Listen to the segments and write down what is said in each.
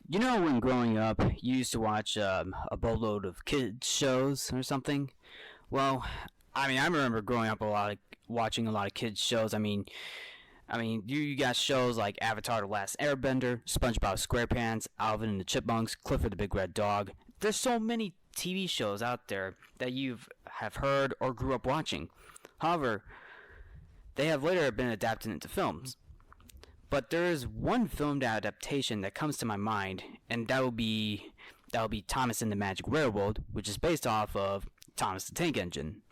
You know, when growing up, you used to watch a boatload of kids shows or something. Well, I remember growing up watching a lot of kids shows. You got shows like Avatar: The Last Airbender, SpongeBob SquarePants, Alvin and the Chipmunks, Clifford the Big Red Dog. There's so many TV shows out there that you have heard or grew up watching. However, they have later been adapted into films. But there is one filmed adaptation that comes to my mind, and that will be Thomas and the Magic Railroad, which is based off of Thomas the Tank Engine.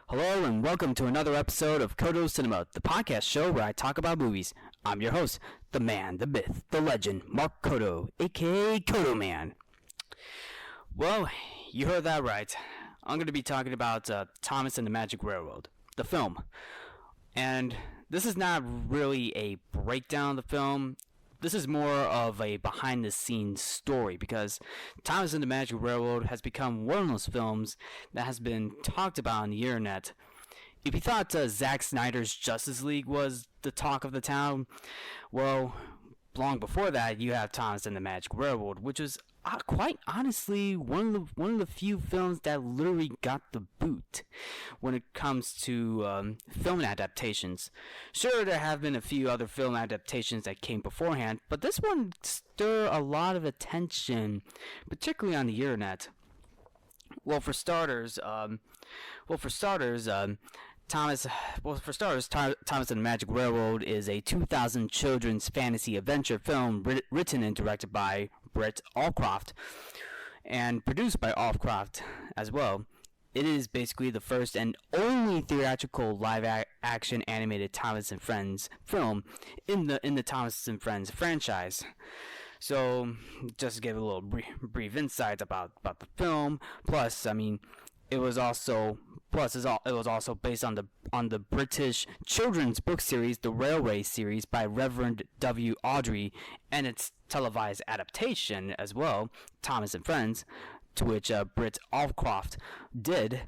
Hello and welcome to another episode of Codo Cinema, the podcast show where I talk about movies. I'm your host, the man, the myth, the legend, Mark Codo, aka Codo Man. Well, you heard that right. I'm going to be talking about Thomas and the Magic Railroad, the film. And this is not really a breakdown of the film. This is more of a behind-the-scenes story because Thomas and the Magic Railroad has become one of those films that has been talked about on the internet. If you thought Zack Snyder's Justice League was the talk of the town, well, long before that, you have Thomas and the Magic Railroad, which was quite honestly one of the few films that literally got the boot when it comes to film adaptations. Sure, there have been a few other film adaptations that came beforehand, but this one stirred a lot of attention, particularly on the internet. Well, for starters, Thomas and the Magic Railroad is a 2000 children's fantasy adventure film written and directed by Brett Allcroft and produced by Allcroft as well. It is basically the first and only theatrical live-action animated Thomas and Friends film in the Thomas and Friends franchise. So, just to give a little brief insight about the film. Plus, it was also based on the British children's book series, The Railway series by Reverend W. Awdry, and its televised adaptation as well, Thomas and Friends, to which Britt Allcroft did.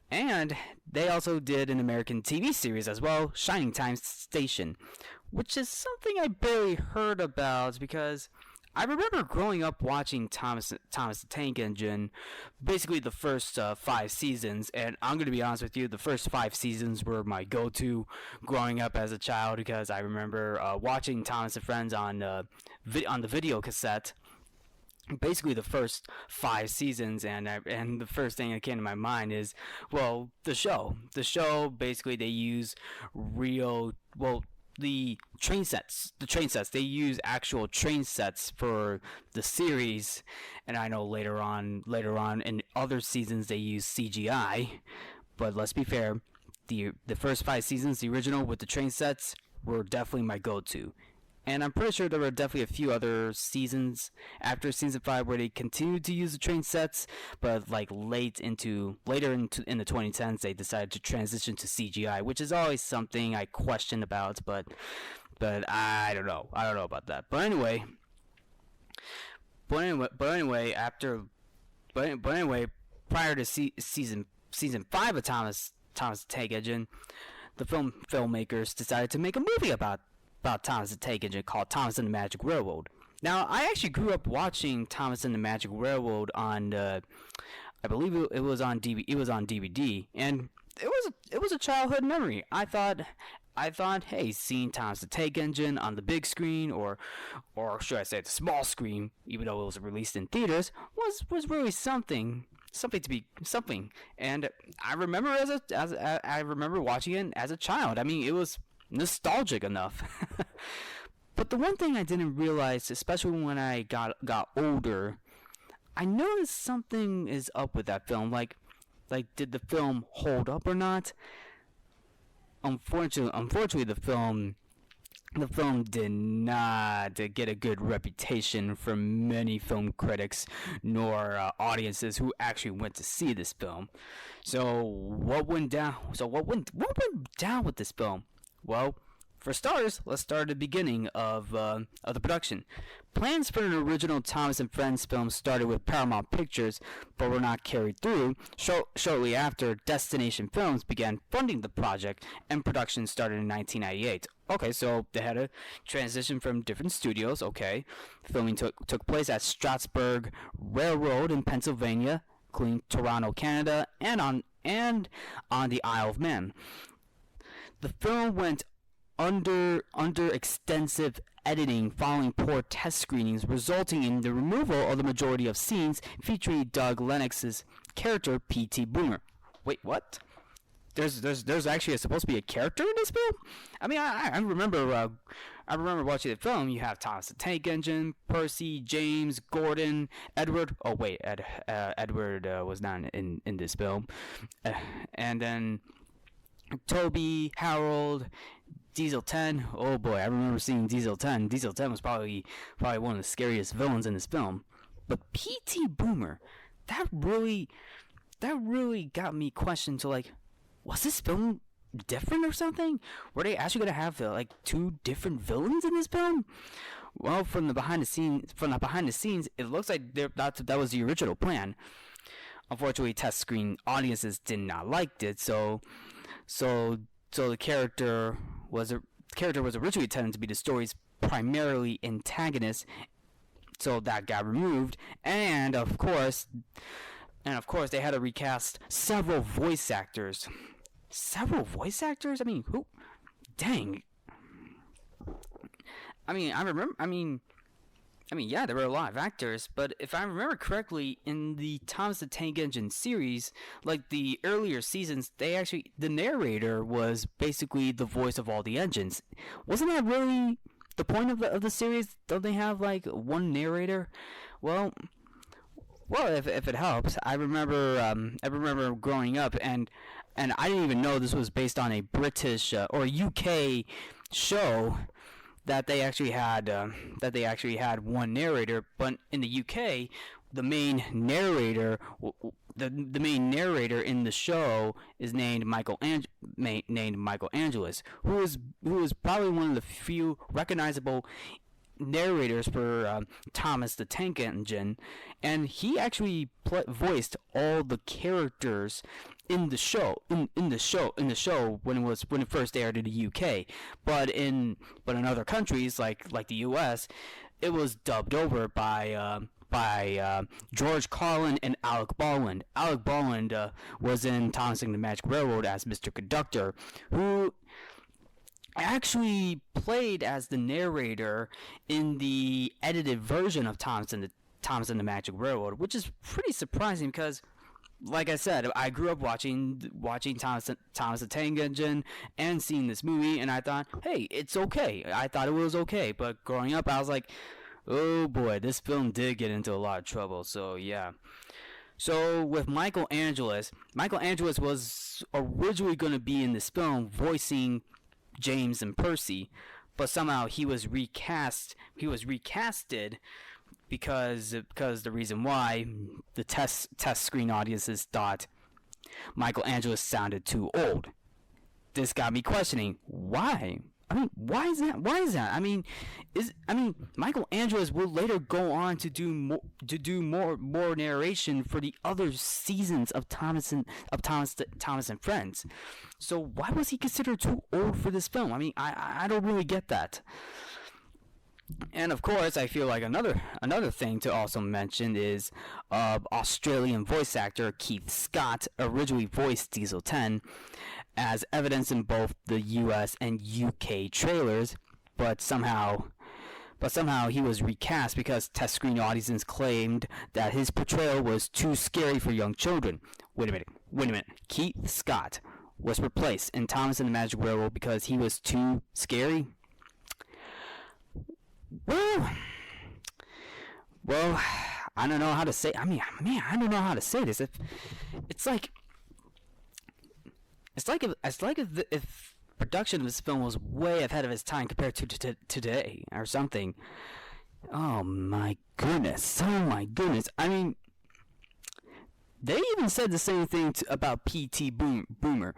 And they also did an American TV series as well, Shining Time Station, which is something I barely heard about because I remember growing up watching Thomas the Tank Engine, basically the first 5 seasons, and I'm going to be honest with you, the first 5 seasons were my go-to growing up as a child because I remember watching Thomas and Friends on the video cassette. Basically the first 5 seasons, and the first thing that came to my mind is, well, the show. The show, basically they use the train sets, they use actual train sets for the series, and I know later on in other seasons they use CGI, but let's be fair, the first 5 seasons, the original with the train sets, were definitely my go-to. And I'm pretty sure there were definitely a few other seasons after season 5 where they continued to use the train sets, but like later in the 2010s they decided to transition to CGI, which is always something I question about, but I don't know about that. But anyway, prior to season 5 of Thomas the Tank Engine, the filmmakers decided to make a movie about Thomas the Tank Engine called Thomas and the Magic Railroad. Now, I actually grew up watching Thomas and the Magic Railroad on, I believe it was on DVD, and it was a childhood memory. I thought, hey, seeing Thomas the Tank Engine on the big screen, or should I say the small screen, even though it was released in theaters, was really something. And I remember I remember watching it as a child. It was nostalgic enough. But the one thing I didn't realize, especially when I got older, I noticed something is up with that film. Like did the film hold up or not? Unfortunately, the film The film did not get a good reputation from many film critics nor audiences who actually went to see this film. So what went down? What went down with this film? Well, for starters, let's start at the beginning of the production. Plans for an original Thomas and Friends film started with Paramount Pictures, but were not carried through. Shortly after, Destination Films began funding the project, and production started in 1998. Okay, so they had a transition from different studios. Okay, filming took place at Strasburg Railroad in Pennsylvania, including Toronto, Canada, and on the Isle of Man. The film went under extensive editing following poor test screenings, resulting in the removal of the majority of scenes featuring Doug Lennox's character P.T. Boomer. Wait, what? There's actually supposed to be a character in this film? I mean, I remember watching the film. You have Thomas the Tank Engine, Percy, James, Gordon, Edward. Oh wait, Edward was not in this film, and then Toby, Harold, Diesel 10. Oh boy, I remember seeing Diesel 10. Diesel 10 was probably one of the scariest villains in this film. But P.T. Boomer, that really got me questioned to like, was this film different or something? Were they actually gonna have like two different villains in this film? Well, from the behind the scenes, it looks like that was the original plan. Unfortunately, test screen audiences did not like it, so the character was originally intended to be the story's primarily antagonist, so that got removed, and of course they had to recast several voice actors. Several voice actors? I mean, who? Dang. I mean, yeah, there were a lot of actors, but if I remember correctly, in the Thomas the Tank Engine series, like the earlier seasons, the narrator was basically the voice of all the engines. Wasn't that really the point of the series? Don't they have like one narrator? Well, if it helps, I remember growing up and I didn't even know this was based on a British or UK show. That they actually had one narrator, but in the UK, the main narrator in the show is named Michael Angelis, who is probably one of the few recognizable narrators for Thomas the Tank Engine, and he actually voiced all the characters in the show when it first aired in the UK, but in other countries like the US, it was dubbed over by George Carlin and Alec Baldwin. Alec Baldwin was in Thomas and the Magic Railroad as Mr. Conductor, who actually played as the narrator in the edited version of Thomas and the Magic Railroad, which is pretty surprising because, like I said, I grew up watching Thomas the Tank Engine and seeing this movie, and I thought, hey, it's okay. I thought it was okay, but growing up, I was like, oh boy, this film did get into a lot of trouble. So yeah. So with Michael Angelis was originally going to be in this film voicing James and Percy, but somehow he was recasted because the reason why the test screen audiences thought Michael Angelis sounded too old. This got me questioning why. I mean, why is that? I mean, Michael Angelis will later go on to do more narration for the other seasons of Thomas and Friends. So why was he considered too old for this film? I mean, I don't really get that. And of course, I feel like another thing to also mention is Australian voice actor Keith Scott originally voiced Diesel 10, as evidenced in both the US and UK trailers, but somehow he was recast because test screen audiences claimed that his portrayal was too scary for young children. Wait a minute. Keith Scott was replaced in Thomas and the Magic Railroad because he was too scary? Well, I don't know how to say. I mean, man, I don't know how to say this. It's like if production of this film was way ahead of its time compared to today or something. Oh my goodness. Oh my goodness. I mean, they even said the same thing about P.T. Boomer.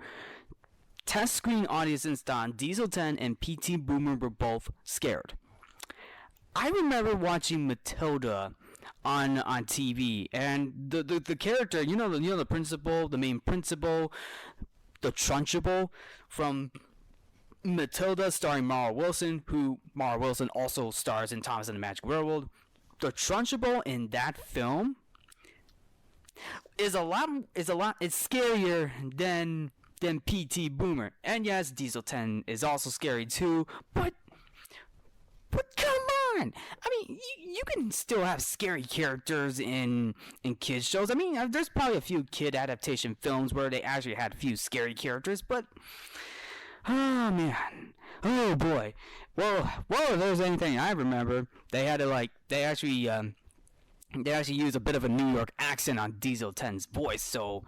Test screen audiences on Diesel 10 and P.T. Boomer were both scared. I remember watching Matilda on TV, and the character, the principal, the main principal, the Trunchbull from Matilda, starring Mara Wilson, who Mara Wilson also stars in Thomas and the Magic Railroad. The Trunchbull in that film is it's scarier than P.T. Boomer. And yes, Diesel 10 is also scary too, but come on! I mean, you can still have scary characters in kids shows. I mean, there's probably a few kid adaptation films where they actually had a few scary characters, but oh man, oh boy. Well, if there's anything I remember, they actually use a bit of a New York accent on Diesel 10's voice, so,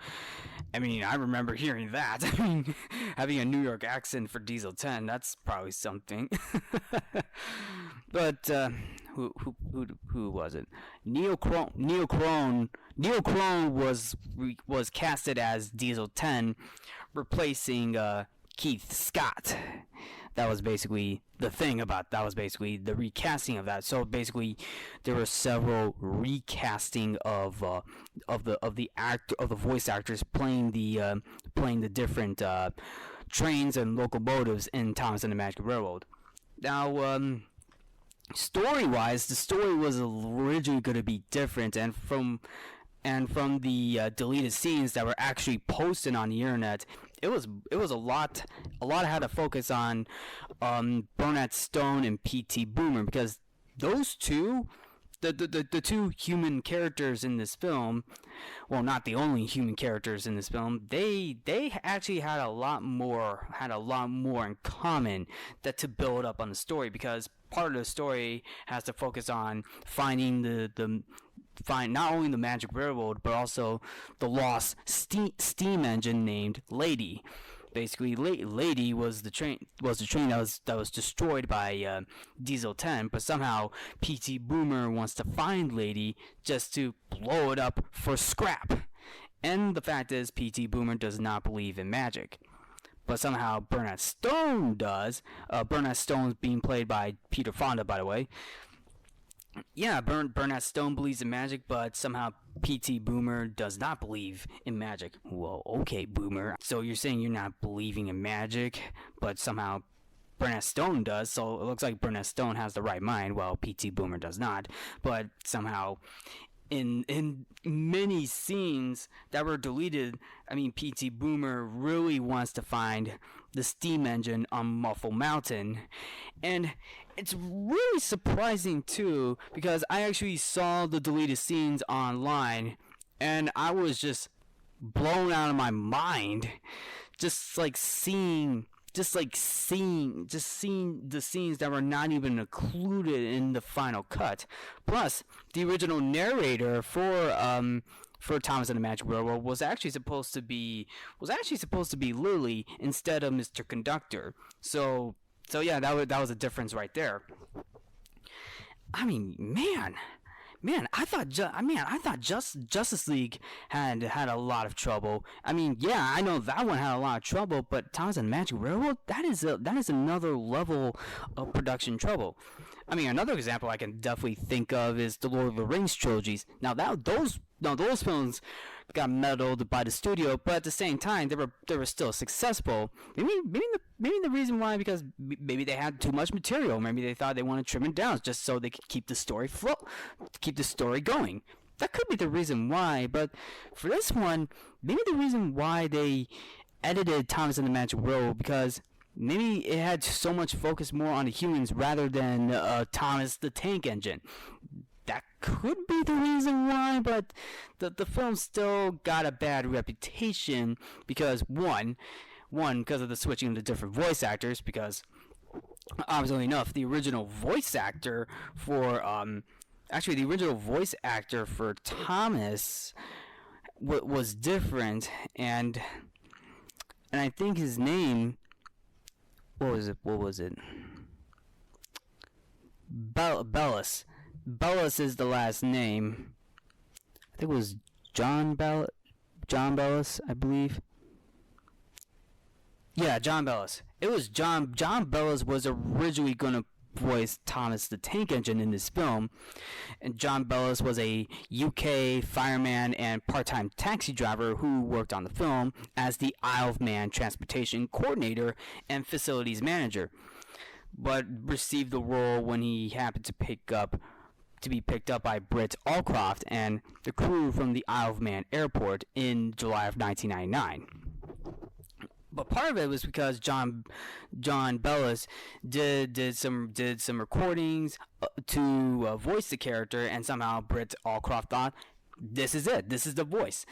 I mean, I remember hearing that. I mean, having a New York accent for Diesel 10, that's probably something. But, who was it? Neil Crone was casted as Diesel 10, replacing, Keith Scott. That was basically the thing about that was basically the recasting of that. So basically, there were several recasting of the voice actors playing the different trains and locomotives in Thomas and the Magic Railroad. Now, story-wise, the story was originally going to be different, and from the deleted scenes that were actually posted on the internet, it was a lot had to focus on Burnett Stone and P.T. Boomer, because those two, the two human characters in this film, well, not the only human characters in this film, they actually had a lot more in common that to build up on the story, because part of the story has to focus on finding find not only the Magic Railroad, but also the lost steam engine named Lady. Basically, Lady was the train that was destroyed by Diesel 10, but somehow P.T. Boomer wants to find Lady just to blow it up for scrap. And the fact is, P.T. Boomer does not believe in magic. But somehow Burnett Stone does. Burnett Stone's being played by Peter Fonda, by the way. Yeah, Burnett Stone believes in magic, but somehow P.T. Boomer does not believe in magic. Well, okay, Boomer. So you're saying you're not believing in magic, but somehow Burnett Stone does, so it looks like Burnett Stone has the right mind, while P.T. Boomer does not. But somehow, in many scenes that were deleted, I mean, P.T. Boomer really wants to find the steam engine on Muffle Mountain. And it's really surprising too, because I actually saw the deleted scenes online, and I was just blown out of my mind, just seeing the scenes that were not even included in the final cut. Plus, the original narrator for Thomas and the Magic Railroad was actually supposed to be Lily instead of Mr. Conductor. So yeah, that was a difference right there. I mean, man, I thought Justice League had a lot of trouble. I mean, yeah, I know that one had a lot of trouble, but Thomas and the Magic Railroad, that is another level of production trouble. I mean, another example I can definitely think of is the Lord of the Rings trilogies. Now those films got meddled by the studio, but at the same time they were still successful. Maybe the reason why, because maybe they had too much material. Maybe they thought they wanted to trim it down just so they could keep the story going. That could be the reason why. But for this one, maybe the reason why they edited Thomas and the Magic Railroad, because maybe it had so much focus more on the humans rather than Thomas the Tank Engine. That could be the reason why, but the film still got a bad reputation because one, because of the switching of the different voice actors, because obviously enough, the original voice actor for Thomas was different, and I think his name What was it? Bellis. Bellis is the last name. I think it was John Bellis, I believe. Yeah, John Bellis. It was John Bellis was originally gonna voice Thomas the Tank Engine in this film, and John Bellis was a UK fireman and part-time taxi driver who worked on the film as the Isle of Man transportation coordinator and facilities manager, but received the role when he happened to be picked up by Britt Allcroft and the crew from the Isle of Man airport in July of 1999. But part of it was because John Bellis did some recordings to voice the character, and somehow Britt Allcroft thought, this is it. This is the voice.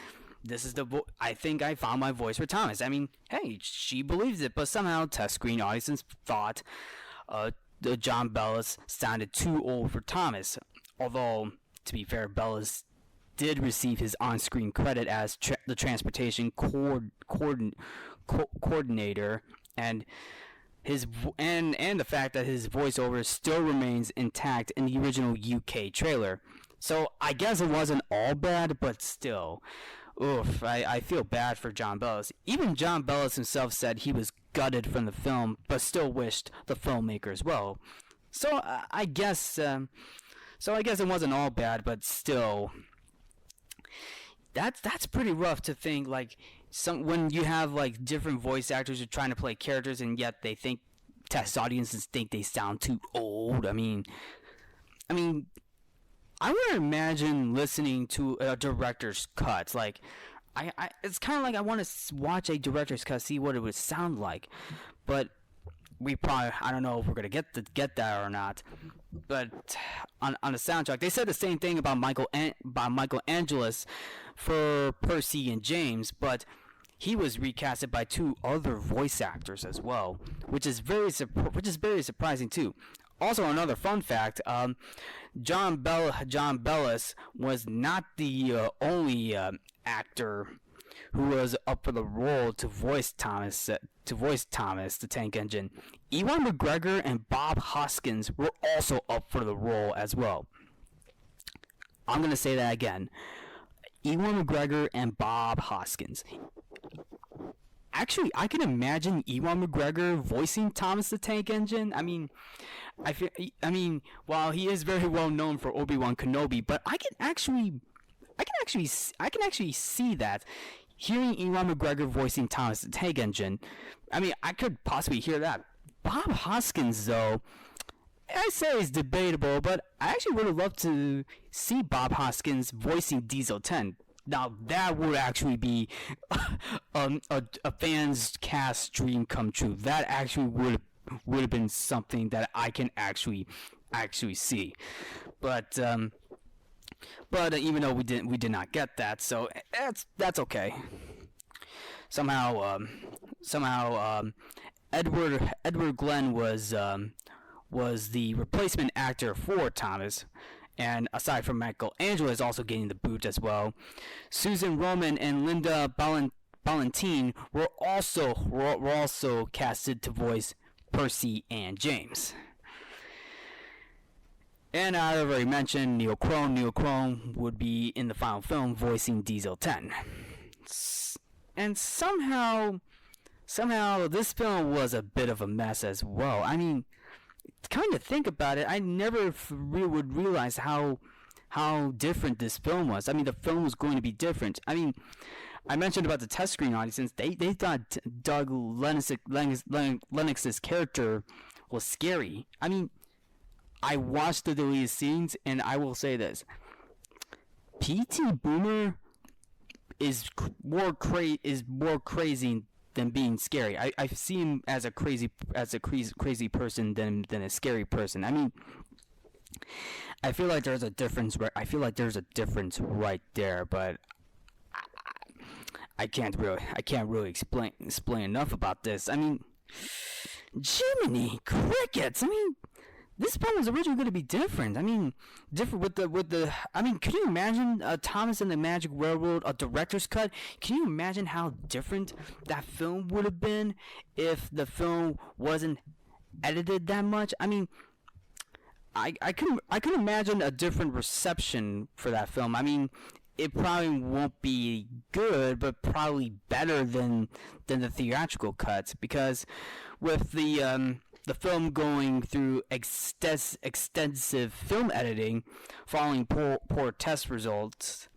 I think I found my voice for Thomas. I mean, hey, she believes it, but somehow test screen audiences thought John Bellis sounded too old for Thomas. Although, to be fair, Bellis did receive his on-screen credit as the transportation coordinator, and the fact that his voiceover still remains intact in the original UK trailer. So I guess it wasn't all bad, but still, I feel bad for John Bellis. Even John Bellis himself said he was gutted from the film, but still wished the filmmakers well. So I guess it wasn't all bad, but still, that's pretty rough to think, like, when you have like different voice actors who are trying to play characters, and yet they think test audiences think they sound too old. I mean, I would imagine listening to a director's cut. Like, it's kind of like I want to watch a director's cut, see what it would sound like, but I don't know if we're gonna get that or not. But on the soundtrack, they said the same thing about Michael Angelis for Percy and James, but he was recasted by two other voice actors as well, which is very surprising too. Also, another fun fact: John Bellis was not the only actor who was up for the role to voice Thomas the Tank Engine. Ewan McGregor and Bob Hoskins were also up for the role as well. I'm gonna say that again: Ewan McGregor and Bob Hoskins. Actually, I can imagine Ewan McGregor voicing Thomas the Tank Engine. I mean, while he is very well known for Obi-Wan Kenobi, but I can actually see that. Hearing Ewan McGregor voicing Thomas the Tank Engine, I mean, I could possibly hear that. Bob Hoskins, though, I say it's debatable, but I actually would have loved to see Bob Hoskins voicing Diesel 10. Now, that would actually be a fan's cast dream come true. That actually would have been something that I can actually see. But even though we did not get that, so that's okay. Somehow Edward Glenn was the replacement actor for Thomas, and aside from Michael Angelo is also getting the boot as well. Susan Roman and Linda Ballantine were also casted to voice Percy and James. And I already mentioned Neil Crone. Neil Crone would be in the final film voicing Diesel 10. And somehow this film was a bit of a mess as well. I mean, kind of think about it, I never would realize how different this film was. I mean, the film was going to be different. I mean, I mentioned about the test screen audiences. They thought Doug Lennox's character was scary. I mean, I watched the deleted scenes, and I will say this: P.T. Boomer is more crazy than being scary. I see him as a crazy person than a scary person. I mean, I feel like there's a difference. There's a difference right there, but I can't really explain enough about this. I mean, Jiminy Crickets! I mean, this film was originally going to be different. I mean, different with the. I mean, can you imagine Thomas and the Magic Railroad, a director's cut? Can you imagine how different that film would have been if the film wasn't edited that much? I mean, I can imagine a different reception for that film. I mean, it probably won't be good, but probably better than the theatrical cuts, because with the film going through extensive film editing following poor test results,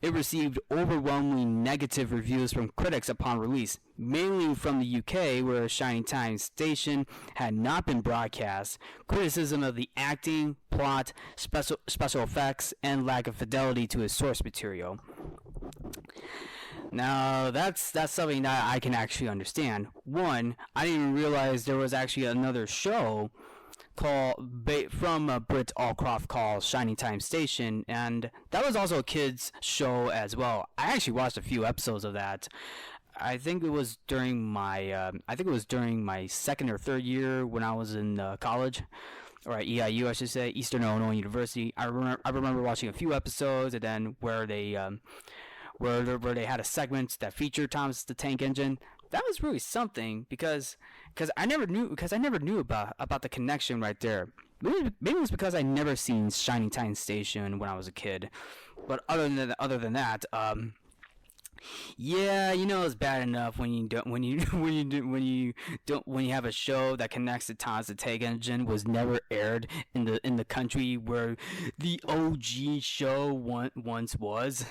it received overwhelmingly negative reviews from critics upon release, mainly from the UK, where Shining Time Station had not been broadcast. Criticism of the acting, plot, special effects, and lack of fidelity to his source material. Now, that's something that I can actually understand. One, I didn't even realize there was actually another show from Britt Allcroft called Shining Time Station, and that was also a kids show as well. I actually watched a few episodes of that. I think it was during my second or third year when I was in college, or at EIU, I should say, Eastern Illinois University. I remember watching a few episodes, and then where they had a segment that featured Thomas the Tank Engine. That was really something, because I never knew about the connection right there. Maybe it was because I never seen Shining Time Station when I was a kid. But other than that, yeah, it's bad enough when you have a show that connects to Thomas the Tank Engine was never aired in the country where the OG show once was.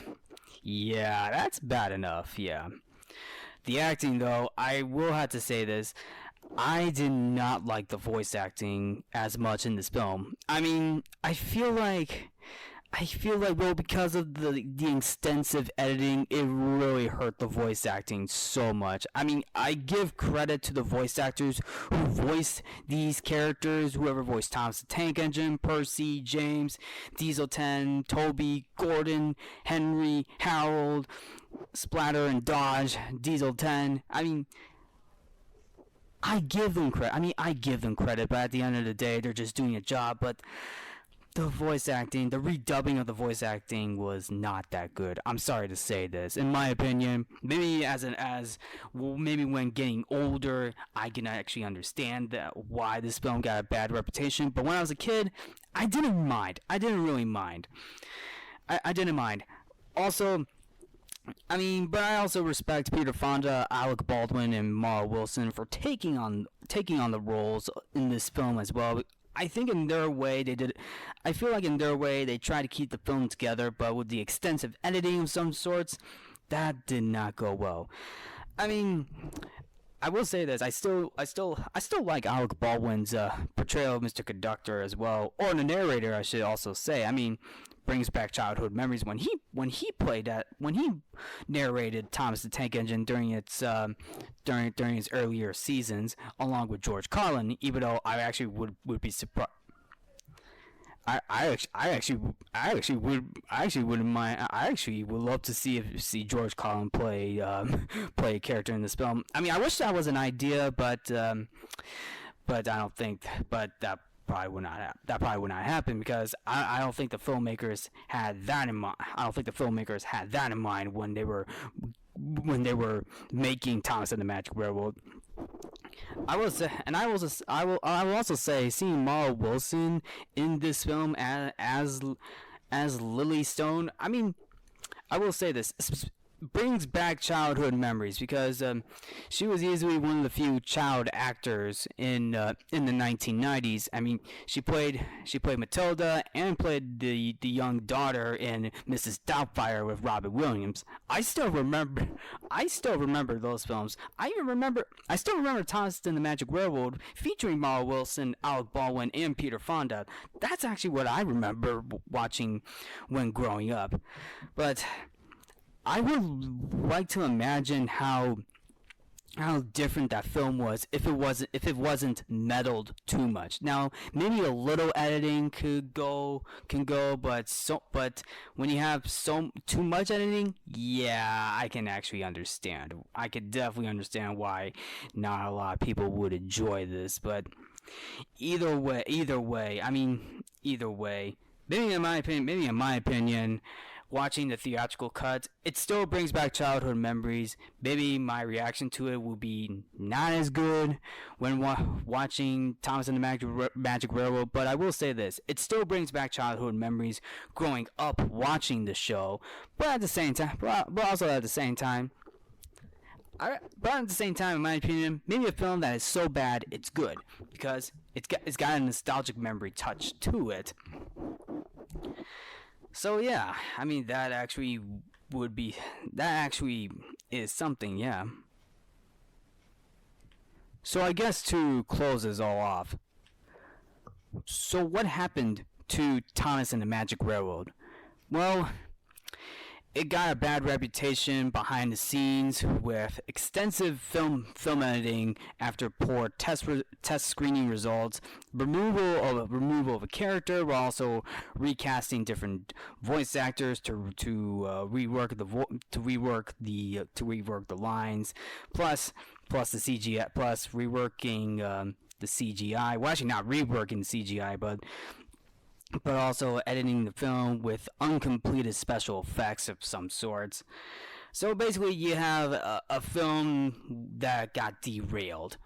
Yeah, that's bad enough. Yeah. The acting, though, I will have to say this. I did not like the voice acting as much in this film. I mean, I feel like, well, because of the extensive editing, it really hurt the voice acting so much. I mean, I give credit to the voice actors who voiced these characters, whoever voiced Thomas the Tank Engine, Percy, James, Diesel 10, Toby, Gordon, Henry, Harold, Splatter and Dodge, Diesel 10. I mean, I give them credit, but at the end of the day, they're just doing a job. But the voice acting, the redubbing of the voice acting was not that good. I'm sorry to say this. In my opinion, maybe maybe when getting older, I can actually understand why this film got a bad reputation. But when I was a kid, I didn't mind. I didn't really mind. I didn't mind. Also, I mean, but I also respect Peter Fonda, Alec Baldwin, and Mara Wilson for taking on the roles in this film as well. I think in their way they did. I feel like in their way they tried to keep the film together, but with the extensive editing of some sorts, that did not go well. I mean, I will say this: I still like Alec Baldwin's portrayal of Mr. Conductor as well, or the narrator, I should also say. I mean, brings back childhood memories when he narrated Thomas the Tank Engine during its earlier seasons, along with George Carlin. Even though I actually would be surprised. I actually wouldn't mind. I actually would love to see George Carlin play a character in this film. I mean, I wish that was an idea, but I don't think. But that probably would not happen, because I don't think the filmmakers had that in mind. I don't think the filmmakers had that in mind when they were making Thomas and the Magic Railroad. I will also say, seeing Mara Wilson in this film as Lily Stone. I mean, I will say this brings back childhood memories, because she was easily one of the few child actors in the 1990s. I mean, she played Matilda and played the young daughter in Mrs. Doubtfire with Robin Williams. I still remember those films. I still remember Thomas and the Magic Railroad featuring Mara Wilson, Alec Baldwin, and Peter Fonda. That's actually what I remember watching when growing up. But I would like to imagine how different that film was if it wasn't meddled too much. Now, maybe a little editing can go, but when you have too much editing, yeah, I can actually understand. I could definitely understand why not a lot of people would enjoy this, but Either way. Maybe in my opinion, watching the theatrical cut, it still brings back childhood memories. Maybe my reaction to it will be not as good when watching Thomas and the Magic Railroad, but I will say this: it still brings back childhood memories growing up watching the show. But at the same time, in my opinion, maybe a film that is so bad it's good because it's got a nostalgic memory touch to it. So yeah, I mean that actually is something, yeah. So I guess to close this all off. So what happened to Thomas and the Magic Railroad? Well, it got a bad reputation behind the scenes with extensive film editing after poor test screening results, removal of a character, while also recasting different voice actors to rework the lines, plus the CGI, plus reworking the CGI. Well, actually not reworking the CGI, but also editing the film with uncompleted special effects of some sorts. So basically, you have a film that got derailed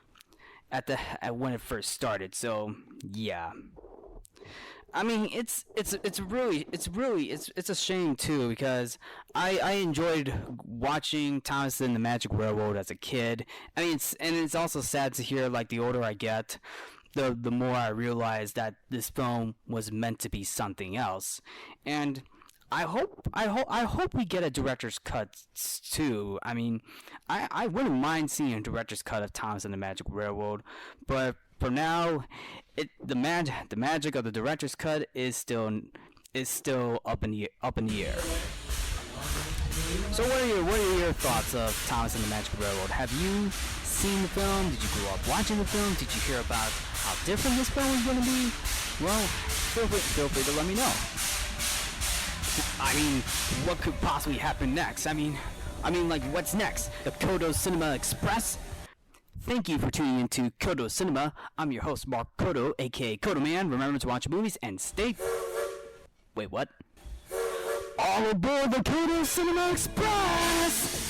at when it first started. So yeah, I mean it's a shame too, because I enjoyed watching Thomas and the Magic Railroad as a kid. I mean it's also sad to hear, like, the older I get, the more I realize that this film was meant to be something else. And I hope we get a director's cut too. I mean, I wouldn't mind seeing a director's cut of Thomas and the Magic Railroad, but for now, the magic of the director's cut is still up in the air. So what are your thoughts of Thomas and the Magic Railroad? Have you seen the film? Did you grow up watching the film? Did you hear about how different this film was going to be? Well, feel free to let me know. I mean, what could possibly happen next? I mean, like, what's next? The Codo Cinema Express? Thank you for tuning into Codo Cinema. I'm your host, Mark Codo, aka Codo Man. Remember to watch movies and stay... Wait, what? All aboard the Codo Cinema Express!